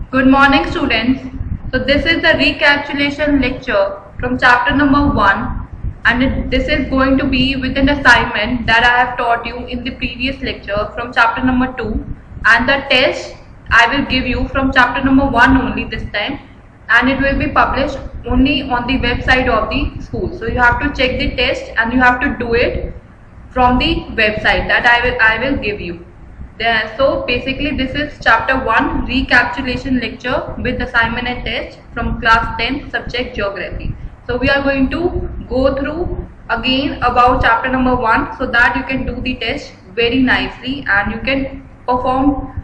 Good morning, students. So this is the recapitulation lecture from chapter number 1, and this is going to be with an assignment that I have taught you in the previous lecture from chapter number 2, and the test I will give you from chapter number 1 only this time, and it will be published only on the website of the school. So you have to check the test and you have to do it from the website that I will give you. So basically this is chapter 1 recapitulation lecture with assignment and test from class 10 subject geography. So we are going to go through again about chapter number 1 so that you can do the test very nicely and you can perform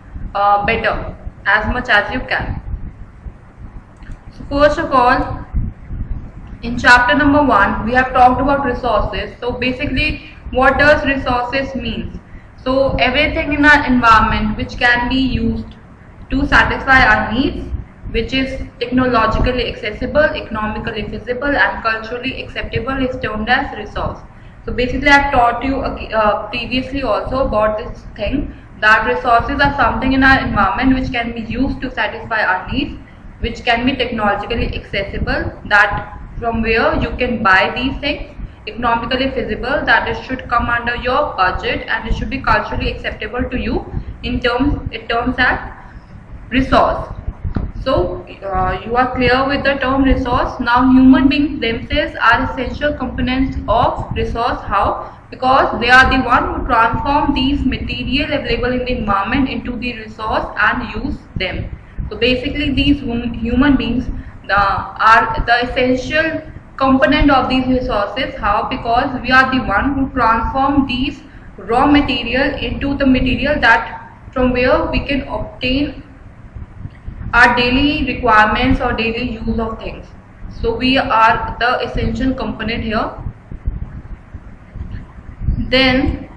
better as much as you can. So first of all, in chapter number 1 we have talked about resources. So basically what does resources means? So everything in our environment which can be used to satisfy our needs, which is technologically accessible, economically feasible and culturally acceptable is termed as resource. So basically I have taught you previously also about this thing, that resources are something in our environment which can be used to satisfy our needs, which can be technologically accessible, that from where you can buy these things, economically feasible, that it should come under your budget, and it should be culturally acceptable to you in terms as resource. So you are clear with the term resource. Now human beings themselves are essential components of resource. How? Because they are the one who transform these material available in the environment into the resource and use them. So basically these human beings are the essential component of these resources. How? Because we are the one who transform these raw material into the material that from where we can obtain our daily requirements or daily use of things. So we are the essential component here. Then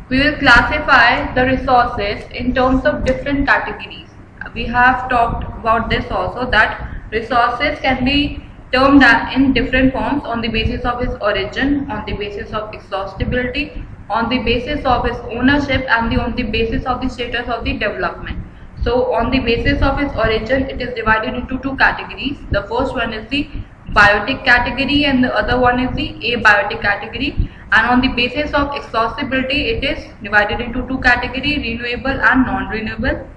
we will classify the resources in terms of different categories. We have talked about this also, that resources can be termed in different forms on the basis of its origin, on the basis of exhaustibility, on the basis of its ownership and on the basis of the status of the development. So on the basis of its origin it is divided into two categories. The first one is the biotic category and the other one is the abiotic category, and on the basis of exhaustibility it is divided into two categories, renewable and non-renewable.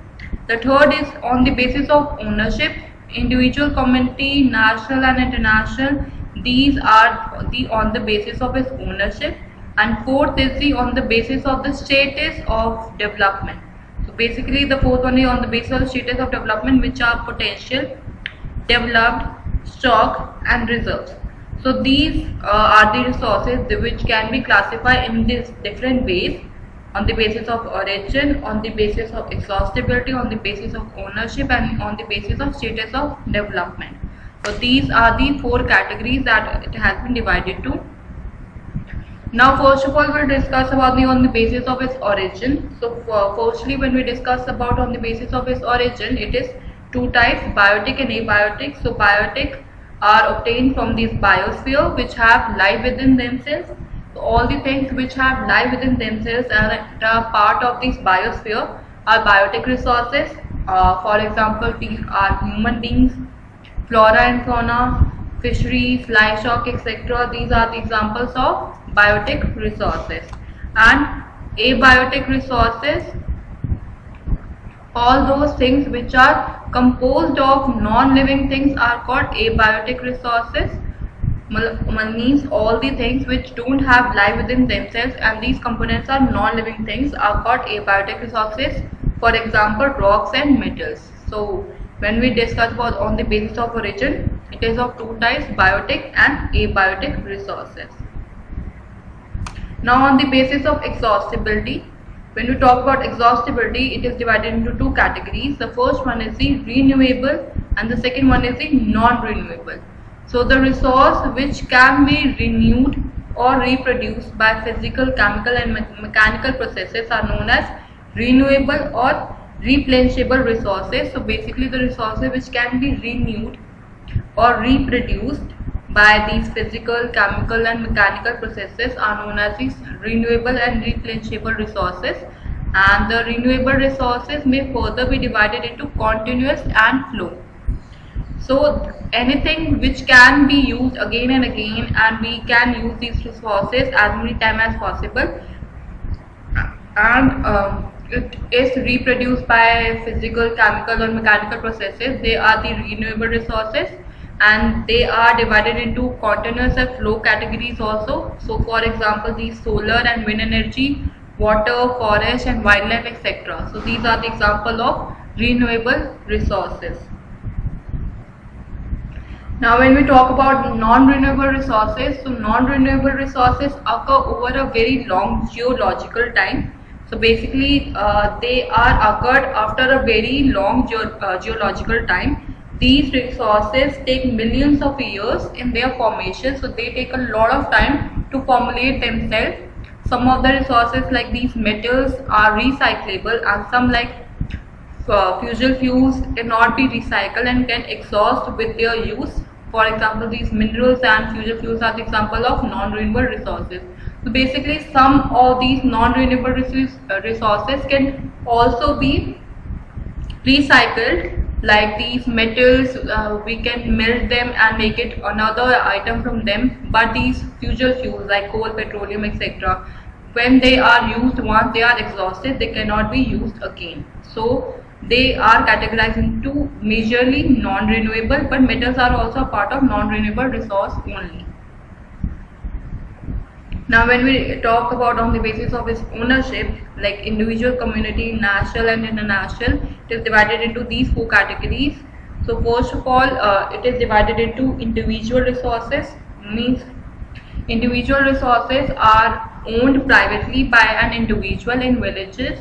The third is on the basis of ownership, individual, community, national and international. These are on the basis of its ownership. And fourth is on the basis of the status of development. So basically the fourth one is on the basis of the status of development, which are potential, developed, stock and reserves. So these are the resources which can be classified in these different ways: on the basis of origin, on the basis of exhaustibility, on the basis of ownership and on the basis of status of development. So these are the four categories that it has been divided to. Now first of all we'll discuss about on the basis of its origin. So firstly when we discuss about on the basis of its origin, it is two types, biotic and abiotic. So biotic are obtained from this biosphere which have life within themselves. So all the things which have life within themselves and are part of this biosphere are biotic resources. For example, these are human beings, flora and fauna, fisheries, livestock, etc. These are the examples of biotic resources. And abiotic resources, all those things which are composed of non-living things are called abiotic resources. Means all the things which don't have life within themselves and these components are non-living things are called abiotic resources. For example, rocks and metals. So when we discuss about on the basis of origin, it is of two types, biotic and abiotic resources. Now on the basis of exhaustibility, when we talk about exhaustibility, it is divided into two categories. The first one is the renewable and the second one is the non-renewable. So the resource which can be renewed or reproduced by physical, chemical and mechanical processes are known as renewable or replenishable resources. So basically the resources which can be renewed or reproduced by these physical, chemical and mechanical processes are known as these renewable and replenishable resources. and the renewable resources may further be divided into continuous and flow. So anything which can be used again and again, and we can use these resources as many times as possible, and it is reproduced by physical, chemical or mechanical processes. They are the renewable resources, and they are divided into continuous and flow categories also. So for example, the solar and wind energy, water, forest and wildlife, etc. So these are the example of renewable resources. Now when we talk about non-renewable resources, so non-renewable resources occur over a very long geological time. So basically they are occurred after a very long geological time. These resources take millions of years in their formation, so they take a lot of time to formulate themselves. Some of the resources like these metals are recyclable, and some like fossil fuels cannot be recycled and can exhaust with their use. For example, these minerals and fossil fuels are the example of non-renewable resources. So basically some of these non-renewable resources can also be recycled, like these metals, we can melt them and make it another item from them. But these fossil fuels like coal, petroleum, etc., when they are used once, they are exhausted, they cannot be used again. So they are categorized into majorly non-renewable, but metals are also a part of non-renewable resource only. Now when we talk about on the basis of its ownership, like individual, community, national and international, it is divided into these four categories. So first of all, it is divided into individual resources. Means individual resources are owned privately by an individual in villages,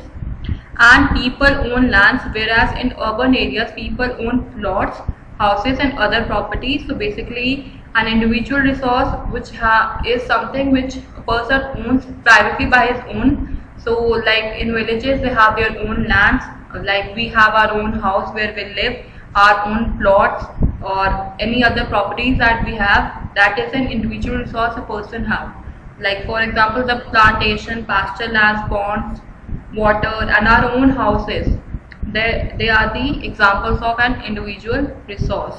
and people own lands, whereas in urban areas people own plots, houses and other properties. So basically an individual resource which is something which a person owns privately by his own. So like in villages they have their own lands, like we have our own house where we live, our own plots or any other properties that we have, that is an individual resource a person have. Like for example, the plantation, pasture lands, ponds, water and our own houses, they are the examples of an individual resource.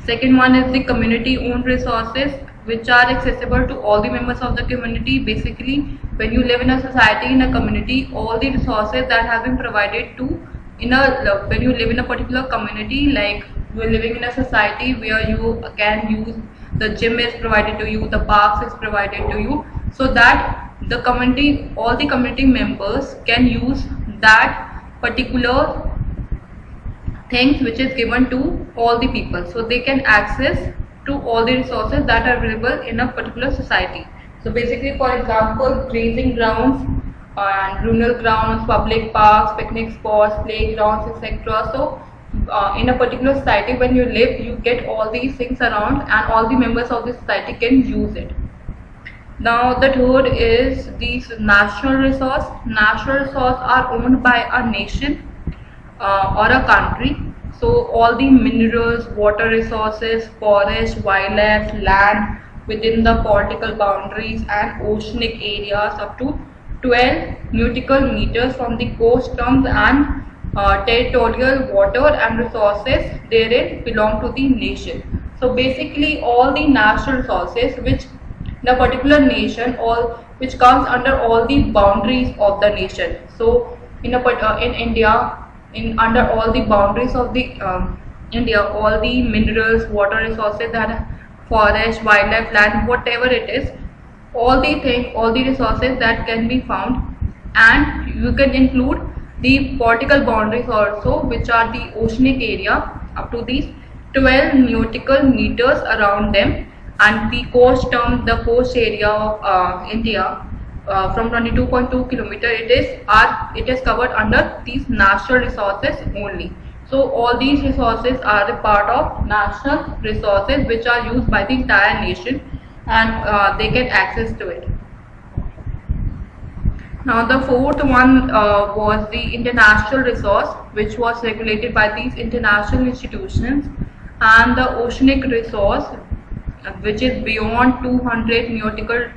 Second one is the community owned resources, which are accessible to all the members of the community. Basically when you live in a society, in a community, all the resources that have been provided to when you live in a particular community, like you are living in a society where you can use, the gym is provided to you, the parks is provided to you, so that the community, all the community members can use that particular things which is given to all the people, so they can access to all the resources that are available in a particular society. So basically, for example, grazing grounds and rural grounds, public parks, picnic spots, playgrounds, etc. So in a particular society, when you live, you get all these things around, and all the members of the society can use it. Now the third is these natural resource. Natural resources are owned by a nation or a country. So all the minerals, water resources, forest, wildlife, land within the political boundaries and oceanic areas up to 12 nautical meters from the coast terms and territorial water and resources therein belong to the nation. So basically all the natural resources which the particular nation, all which comes under all the boundaries of the nation. So in India, under all the boundaries of the India, all the minerals, water resources, that forest, wildlife, land, whatever it is, all the resources that can be found, and you can include the political boundaries also, which are the oceanic area up to these 12 nautical meters around them, and the coast area of India from 22.2 kilometer, it is covered under these natural resources only. So all these resources are a part of national resources which are used by the entire nation, and they get access to it. Now the fourth one was the international resource, which was regulated by these international institutions, and the oceanic resource, which is beyond 200 nautical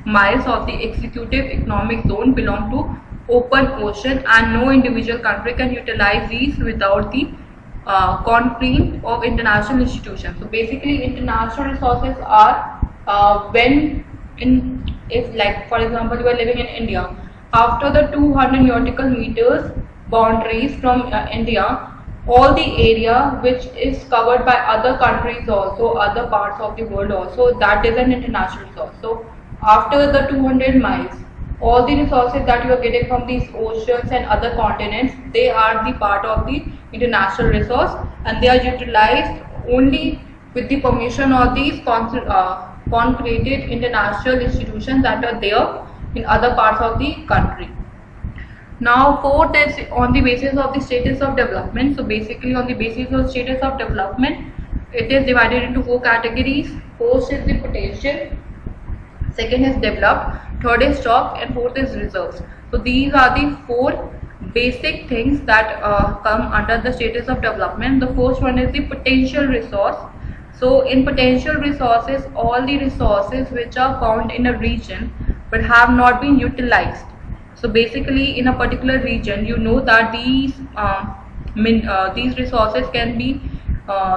miles of the exclusive economic zone belong to open ocean, and no individual country can utilize these without the consent of international institutions. So basically, international resources are when in, if like for example you are living in India, after the 200 nautical meters boundaries from India, all the area which is covered by other countries also, other parts of the world also, that is an international resource. So after the 200 miles, all the resources that you are getting from these oceans and other continents, they are the part of the international resource, and they are utilized only with the permission of these concreted international institutions that are there in other parts of the country. Now fourth is on the basis of the status of development. So basically on the basis of status of development, it is divided into four categories. First is the potential, second is developed, third is stock, and fourth is reserves. So these are the four basic things that come under the status of development. The first one is the potential resource. So in potential resources, all the resources which are found in a region but have not been utilized. So basically in a particular region, you know that these resources can be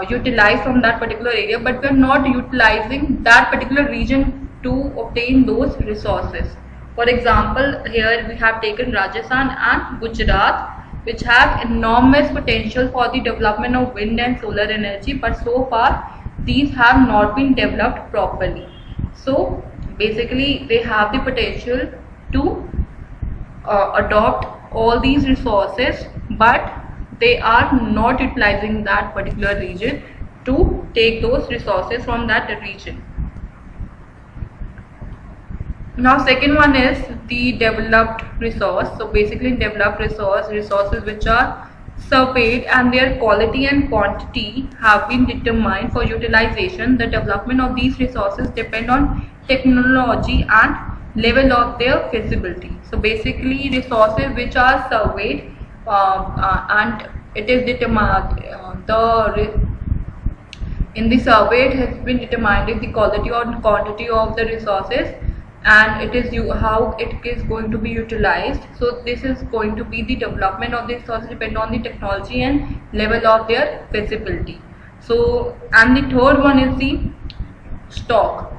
utilized from that particular area, but we are not utilizing that particular region to obtain those resources. For example, here we have taken Rajasthan and Gujarat, which have enormous potential for the development of wind and solar energy, but so far these have not been developed properly. So basically they have the potential to adopt all these resources, but they are not utilizing that particular region to take those resources from that region. Now second one is the developed resource. So basically in developed resources which are surveyed and their quality and quantity have been determined for utilization. The development of these resources depend on technology and level of their feasibility. So basically resources which are surveyed and it is determined in the survey it has been determined the quality or quantity of the resources, and it is how it is going to be utilized. So this is going to be the development of the resources depend on the technology and level of their feasibility. So and the third one is the stock.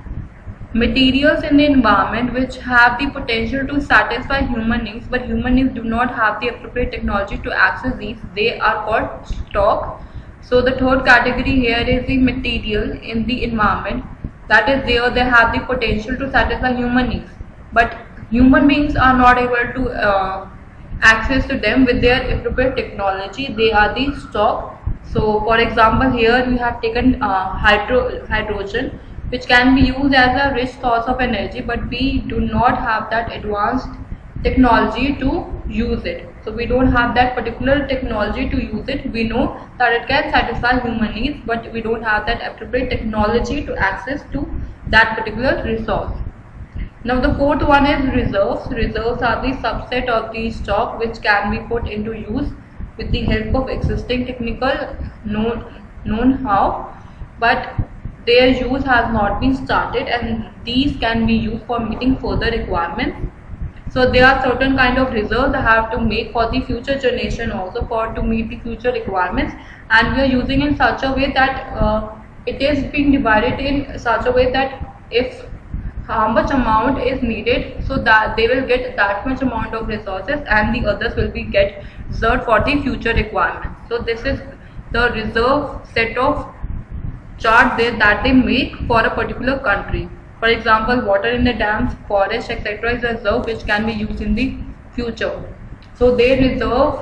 Materials in the environment which have the potential to satisfy human needs, but human needs do not have the appropriate technology to access these, they are called stock. So the third category here is the material in the environment that is there, they have the potential to satisfy human needs, but human beings are not able to access to them with their appropriate technology, they are the stock. So for example here we have taken hydrogen, which can be used as a rich source of energy, but we do not have that advanced technology to use it. So we don't have that particular technology to use it. We know that it can satisfy human needs, but we don't have that appropriate technology to access to that particular resource. Now the fourth one is reserves. Reserves are the subset of the stock which can be put into use with the help of existing technical know-how, but their use has not been started, and these can be used for meeting further requirements. So there are certain kind of reserves that have to make for the future generation also to meet the future requirements, and we are using in such a way that it is being divided in such a way that if how much amount is needed, so that they will get that much amount of resources and the others will be get reserved for the future requirements. So this is the reserve set of chart that they make for a particular country. For example, water in the dams, forest, etc. is a reserve which can be used in the future. So they reserve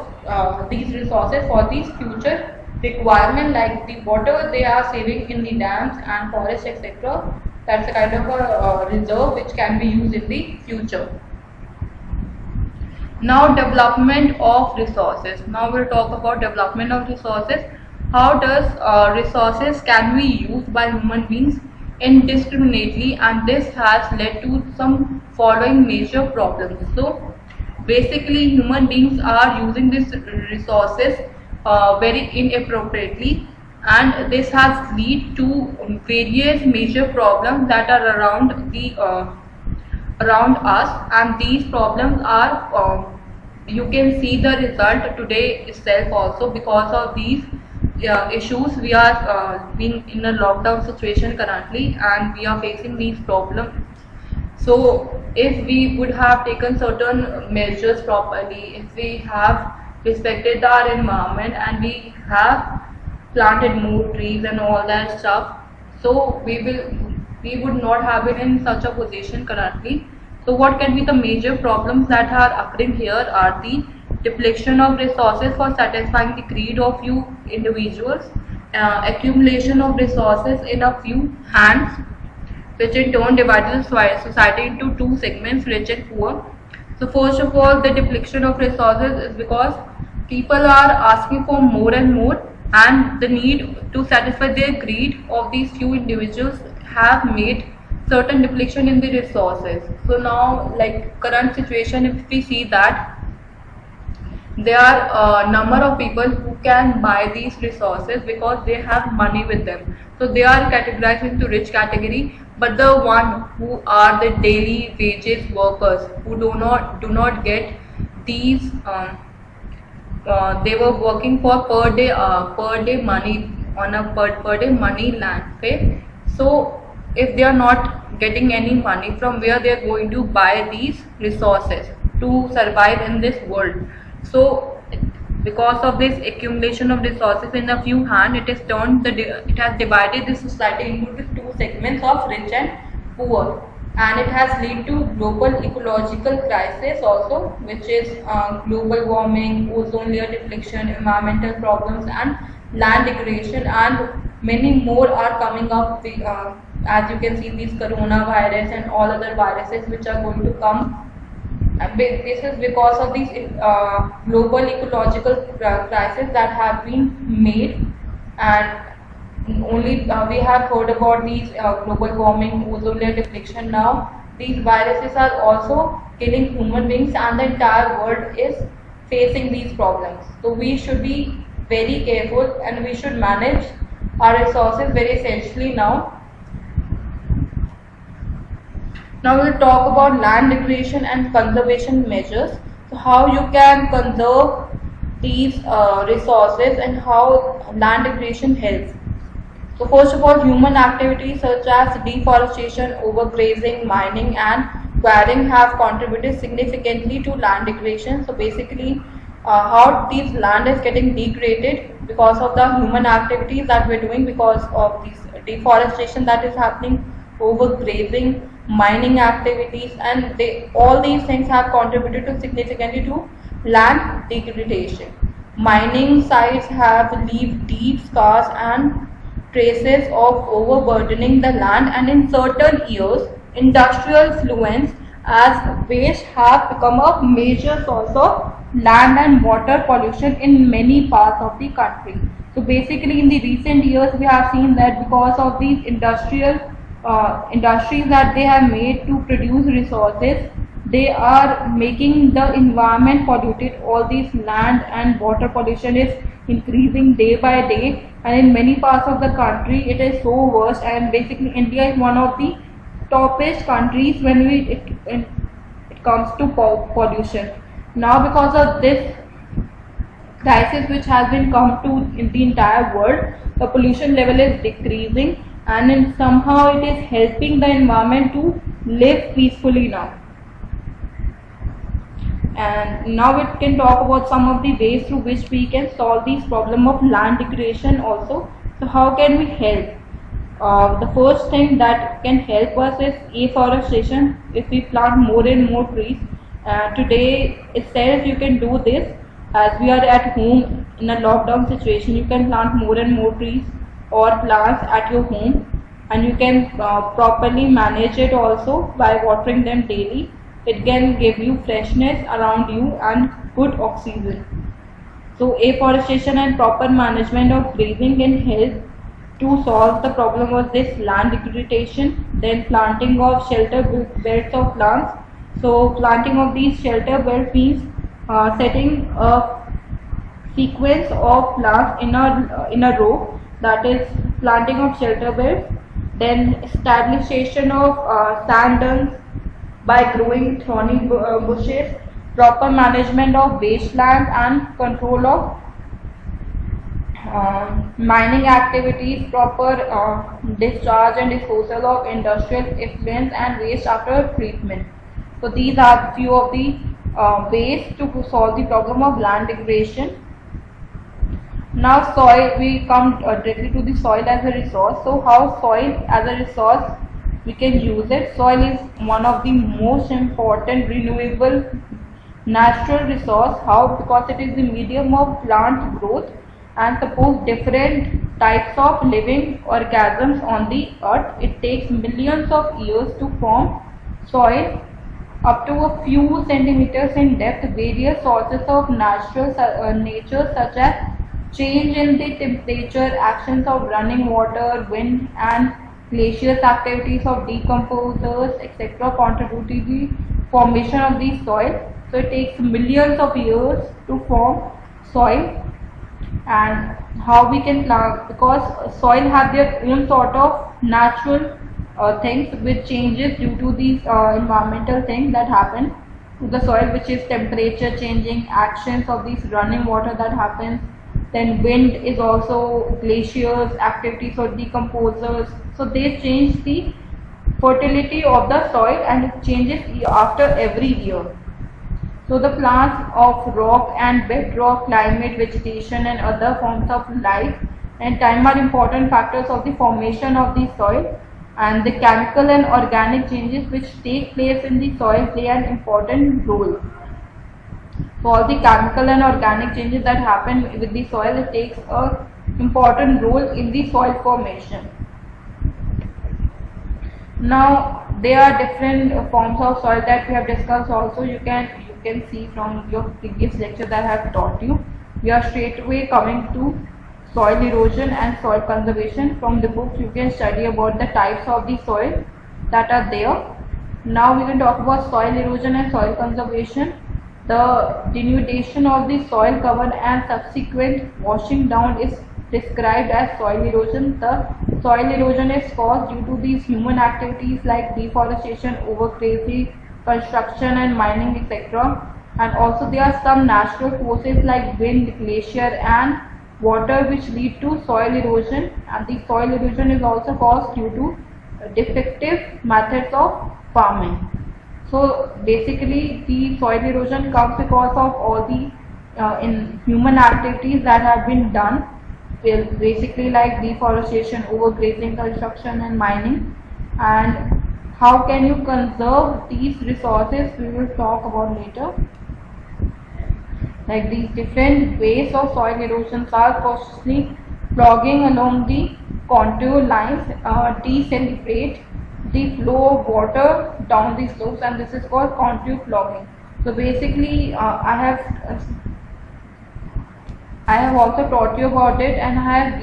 these resources for these future requirement, like the water they are saving in the dams and forest, etc. That's a kind of a reserve which can be used in the future. Now development of resources. Now we'll talk about development of resources. How does resources can be used by human beings indiscriminately, and this has led to some following major problems. So basically human beings are using these resources very inappropriately, and this has led to various major problems that are around the around us, and these problems are you can see the result today itself also. Because of these issues, we are being in a lockdown situation currently, and we are facing these problems. So if we would have taken certain measures properly, if we have respected our environment and we have planted more trees and all that stuff, so we would not have been in such a position currently. So what can be the major problems that are occurring here are the depletion of resources for satisfying the greed of few individuals, accumulation of resources in a few hands, which in turn divides the society into two segments, rich and poor. So first of all, the depletion of resources is because people are asking for more and more, and the need to satisfy their greed of these few individuals have made certain depletion in the resources. So now, like current situation, if we see that there are a number of people who can buy these resources because they have money with them, so they are categorized into rich category. But the one who are the daily wages workers, who do not get these they were working for per day money on a per day money land pay. So if they are not getting any money, from where they are going to buy these resources to survive in this world? So because of this accumulation of resources in a few hands, it has divided the society into the two segments of rich and poor, and it has led to global ecological crisis also, which is global warming, ozone layer depletion, environmental problems, and land degradation, and many more are coming up. As you can see, these coronavirus and all other viruses which are going to come. And this is because of these global ecological crises that have been made, and only we have heard about these global warming, ozone layer depletion. Now these viruses are also killing human beings, and the entire world is facing these problems. So we should be very careful, and we should manage our resources very essentially now. Now we'll talk about land degradation and conservation measures. So how you can conserve these resources and how land degradation helps. So first of all, human activities such as deforestation, overgrazing, mining, and quarrying have contributed significantly to land degradation. So basically, how this land is getting degraded because of the human activities that we're doing, because of this deforestation that is happening, overgrazing, mining activities, and all these things have contributed to significantly to land degradation. Mining sites have left deep scars and traces of overburdening the land, and in certain years, industrial effluents as waste have become a major source of land and water pollution in many parts of the country. So basically, in the recent years, we have seen that because of these industries that they have made to produce resources, they are making the environment polluted. All these land and water pollution is increasing day by day, and in many parts of the country it is so worse. And basically, India is one of the toppest countries when it comes to pollution. Now because of this crisis which has been come to in the entire world, the pollution level is decreasing, and then somehow it is helping the environment to live peacefully now. And now we can talk about some of the ways through which we can solve this problem of land degradation also. So how can we help? The first thing that can help us is afforestation. If we plant more and more trees, today itself you can do this. As we are at home in a lockdown situation, you can plant more and more trees or plants at your home, and you can properly manage it also by watering them daily. It can give you freshness around you and good oxygen. So afforestation and proper management of grazing can help to solve the problem of this land degradation. Then planting of shelter belts of plants. So planting of these shelter belts means setting a sequence of plants in a row, that is planting of shelter belts. Then establishment of sand dunes, by growing thorny bushes, proper management of wasteland and control of mining activities, proper discharge and disposal of industrial effluents and waste after treatment. So these are few of the ways to solve the problem of land degradation. Now soil, we come directly to the soil as a resource. So how soil as a resource we can use it? Soil is one of the most important renewable natural resource. How? Because it is the medium of plant growth and support different types of living organisms on the earth. It takes millions of years to form soil up to a few centimeters in depth. Various sources of natural nature such as change in the temperature, actions of running water, wind and glaciers, activities of decomposers, etc. contribute to the formation of the soil. So it takes millions of years to form soil. And how we can plant, because soil have their own sort of natural things which changes due to these environmental things that happen to the soil, which is temperature changing, actions of these running water that happens, then wind is also glaciers, activities of decomposers. So they change the fertility of the soil and it changes after every year. So the plants of rock and bedrock, climate, vegetation and other forms of life and time are important factors of the formation of the soil, and the chemical and organic changes which take place in the soil play an important role. So all the chemical and organic changes that happen with the soil, it takes a important role in the soil formation. Now there are different forms of soil that we have discussed also. You can see from your previous lecture that I have taught you. We are straight away coming to soil erosion and soil conservation. From the books you can study about the types of the soil that are there. Now we can talk about soil erosion and soil conservation. The denudation of the soil cover and subsequent washing down is described as soil erosion. The soil erosion is caused due to these human activities like deforestation, overgrazing, construction and mining, etc. And also there are some natural forces like wind, glacier and water which lead to soil erosion, and the soil erosion is also caused due to defective methods of farming. So basically the soil erosion comes because of all the in human activities that have been done, basically like deforestation, overgrazing, construction and mining. And how can you conserve these resources, we will talk about later. Like these different ways of soil erosion are firstly clogging along the contour lines decelerate the flow of water down the slopes, and this is called contour clogging. So basically I have also taught you about it, and I have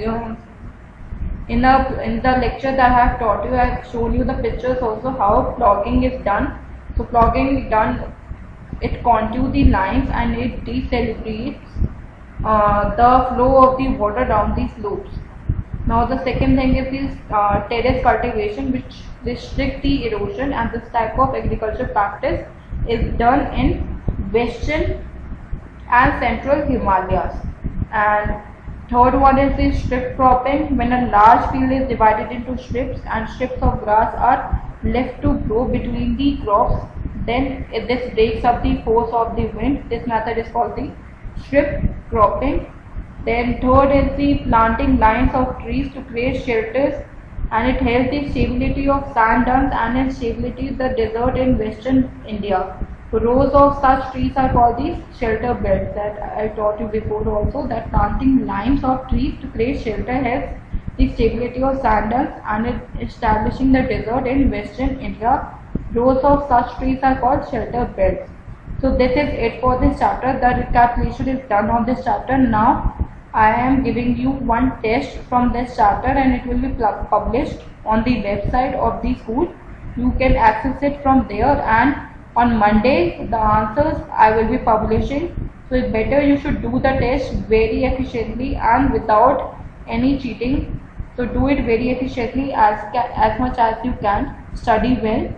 in the lecture that I have taught you, I have shown you the pictures also how clogging is done. So clogging is done, it contours the lines and it decelerates the flow of the water down the slopes. Now the second thing is this terrace cultivation, which restrict the erosion, and this type of agriculture practice is done in western and central Himalayas. And third one is the strip cropping, when a large field is divided into strips and strips of grass are left to grow between the crops. Then this breaks up the force of the wind. This method is called the strip cropping. Then third is the planting lines of trees to create shelters, and it helps the stability of sand dunes and its stability the desert in western India. Rows of such trees are called the shelter beds, that I taught you before also, that planting lines of trees to create shelter helps the stability of sand dunes and establishing the desert in western India. Rows of such trees are called shelter beds. So this is it for this chapter. The recapitulation is done on this chapter. Now I am giving you one test from this chapter, and it will be published on the website of the school. You can access it from there, and on Monday the answers I will be publishing. So it's better you should do the test very efficiently and without any cheating. So do it very efficiently as much as you can. Study well.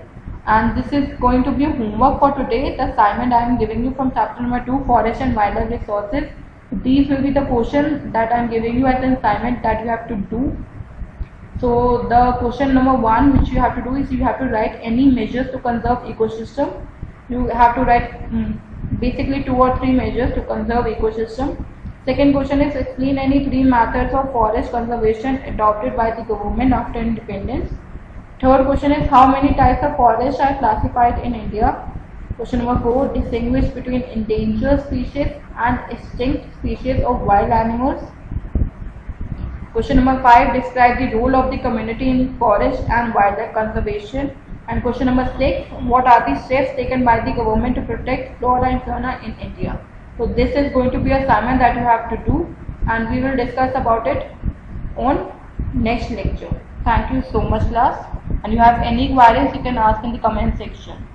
and this is going to be homework for today. The assignment I am giving you from chapter number 2, Forest and Wildlife Resources. These will be the questions that I am giving you as an assignment that you have to do. So the question number 1 which you have to do is you have to write any measures to conserve ecosystem. You have to write basically 2 or 3 measures to conserve ecosystem. Second question is explain any 3 methods of forest conservation adopted by the government after independence. Third question is how many types of forests are classified in India. Question number 4, distinguish between endangered species and extinct species of wild animals. Question number 5, describe the role of the community in forest and wildlife conservation. And question number 6, what are the steps taken by the government to protect flora and fauna in India. So this is going to be an assignment that you have to do, and we will discuss about it on next lecture. Thank you so much class, and you have any queries you can ask in the comment section.